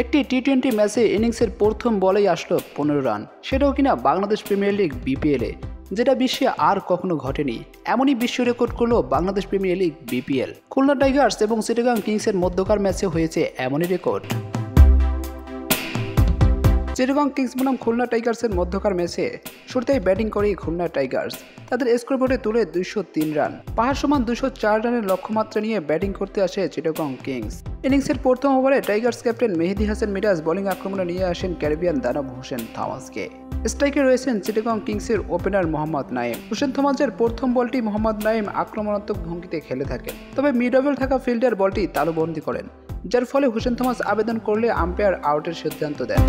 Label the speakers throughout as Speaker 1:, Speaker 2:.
Speaker 1: একটি টি-20 ম্যাচে ইনিংসের প্রথম বলেই আসলো 15 রান, সেটাও কিনা বাংলাদেশ প্রিমিয়ার লিগ বিপিএলে, যেটা বিশ্বে আর কখনো ঘটেনি। এমনই বিশ্ব রেকর্ড করলো Bangladesh premier league BPL. Khulna Tigers এবং চিটাগাং কিংসের মধ্যকার ম্যাচে হয়েছে এমনই রেকর্ড। চিটাগাং কিংস বনাম খুলনা টাইগার্সের মধ্যকার ম্যাচে শুরুতেই ব্যাটিং করে খুলনা টাইগার্স তাদের স্কোরবোর্ডে তুলে 203 রান। পাহাড় সমান 204 রানের লক্ষ্যমাত্রা নিয়ে ব্যাটিং করতে আসে চিটাগাং কিংস। ইনিংসের প্রথম ওভারে টাইগার্স ক্যাপ্টেন মেহেদী হাসান মিরাজ বোলিং আক্রমণে নিয়ে আসেন ক্যারিবিয়ান দানব হোসেন থমাসকে। স্ট্রাইকে রয়েছেন চিটাগাং কিংসের ওপেনার মোহাম্মদ নাইম। হোসেন থমাসের প্রথম বলটি মোহাম্মদ নাইম আক্রমণাত্মক ভঙ্গিতে খেলে থাকেন, তবে মিড অভেল থাকা ফিল্ডার বলটি তালুবন্দী করেন, যার ফলে হোসেন থমাস আবেদন করলে আম্পায়ার আউটের সিদ্ধান্ত দেন।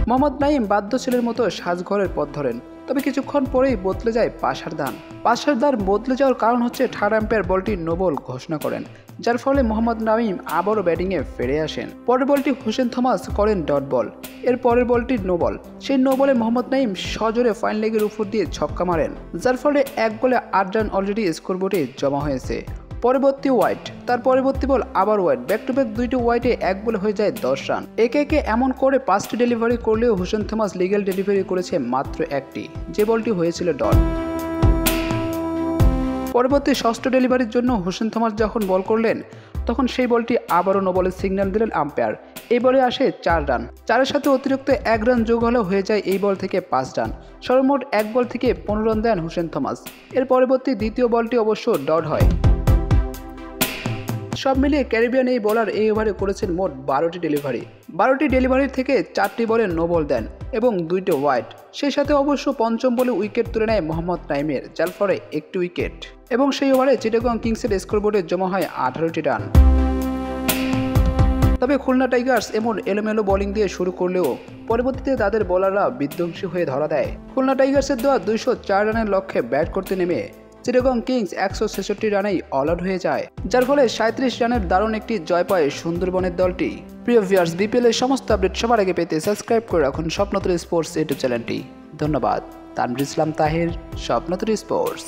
Speaker 1: মোহাম্মদ নাইম বাধ্য ছেলের মতো সাজঘরের পথ ধরেন, তবে কিছুক্ষণ পরেই বদলে যায় পাশার দান বদলে যাওয়ার কারণ হচ্ছে থার্ড আম্পায়ার বলটি নো বল ঘোষণা করেন, যার ফলে মোহাম্মদ নাইম আবারও ব্যাটিংয়ে ফিরে আসেন। পরের বলটি হোসেন থমাস করেন ডট বল, এর পরের বলটি নো বল। সেই নো বলে মোহাম্মদ নাইম সজোরে ফাইন লেগের উপর দিয়ে ছক্কা মারেন, যার ফলে 1 বলে 8 রান অলরেডি স্কোরবোর্ডে জমা হয়েছে। পরবর্তী ওয়াইড, তার পরবর্তী বল আবার ওয়াইড, ব্যাক টু ব্যাক দুইটি ওয়াইডে 1 বলে হয়ে যায় 10 রান। একে এমন করে 5টি ডেলিভারি করলেও হোসেন থমাস লিগ্যাল ডেলিভারি করেছে মাত্র 1টি, যে বলটি হয়েছিল ডট। পরবর্তী 6ষ্ঠ ডেলিভারির জন্য হোসেন থমাস যখন বল করলেন, তখন সেই বলটি আবারও নো বলের সিগন্যাল দিলেন আম্পায়ার। এই বলে আসে 4 রান। 4-এর সাথে অতিরিক্ত 1 রান যোগ হলে হয়ে যায় এই বল থেকে 5 রান। সর্বমোট 1 বল থেকে 15 রান দেন হোসেন থমাস। এর পরবর্তী দ্বিতীয় বলটি অবশ্য ডট হয়। সব মিলিয়ে ক্যারিবিয়ান এই বোলার এই ওভারে করেছেন মোট 12টি ডেলিভারি। 12টি ডেলিভারির থেকে 4টি বলে নো বল দেন এবং 2টি ওয়াইড। সেই সাথে অবশ্য পঞ্চম বলে উইকেট তুলে নেয় মোহাম্মদ নাইমের, যার ফলে 1টি উইকেট, এবং সেই ওভারে চিটাগাং কিংসের স্কোরবোর্ডে জমা হয় 18টি রান। তবে খুলনা টাইগার্স এমন এলোমেলো বোলিং দিয়ে শুরু করলেও পরবর্তীতে তাদের বোলাররা বিধ্বংসী হয়ে ধরা দেয়। খুলনা টাইগার্সের দেওয়া 204 রানের লক্ষ্যে ব্যাট করতে নেমে চিটাগাং কিংস 166 রানেই অল আউট হয়ে যায়, যার ফলে 37 রানের দারুণ একটি জয় পায় সুন্দরবনের দলটি। প্রিয় ভিউয়ার্স, বিপিএল এর সমস্ত আপডেট সবার আগে পেতে সাবস্ক্রাইব করে রাখুন স্বপ্নতুরী স্পোর্টস ইউটিউব চ্যানেলটি। ধন্যবাদ। তানভীর ইসলাম তাহির, স্বপ্নতুরী স্পোর্টস।